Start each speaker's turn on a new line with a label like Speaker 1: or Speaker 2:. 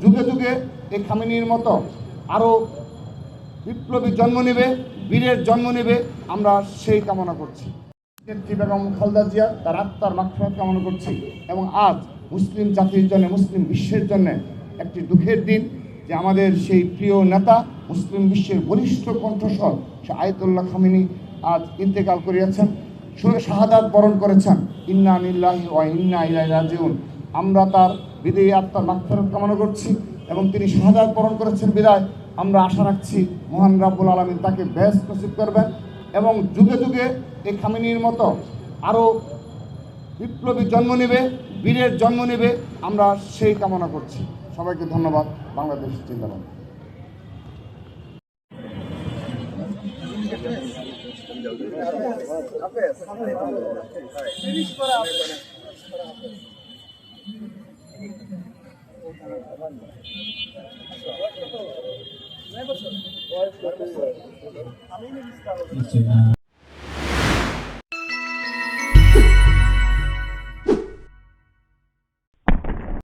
Speaker 1: যুগে যুগে এই খামেনির মতো আরও বিপ্লবী জন্ম নেবে, বীরের জন্ম নেবে, আমরা সেই কামনা করছি। নেত্রী বেগম খালেদা জিয়া তার আত্মার মাগফিরাত কামনা করছি। এবং আজ মুসলিম জাতির জন্য, মুসলিম বিশ্বের জন্য একটি দুঃখের দিন যে আমাদের সেই প্রিয় নেতা, মুসলিম বিশ্বের বলিষ্ঠ কণ্ঠস্বর সে আয়াতুল্লাহ খামেনি আজ ইন্তেকাল করিয়াছেন, শাহাদাত বরণ করেছেন। ইন্না লিল্লাহি ওয়া ইন্না ইলাইহি রাজিউন। আমরা তার বিদেয়ী আত্মার মাগফিরাত কামনা করছি এবং তিনি শাহাদাত বরণ করেছেন বিদায় আমরা আশা রাখছি মহান রাব্বুল আলামিন তাকে বেহেশত নসিব করবেন এবং যুগে যুগে এই খামেনির মতো আরও বিপ্লবী জন্ম নেবে, বীরের জন্ম নেবে, আমরা সেই কামনা করছি। সবাইকে ধন্যবাদ। বাংলাদেশ জিন্দাবাদ।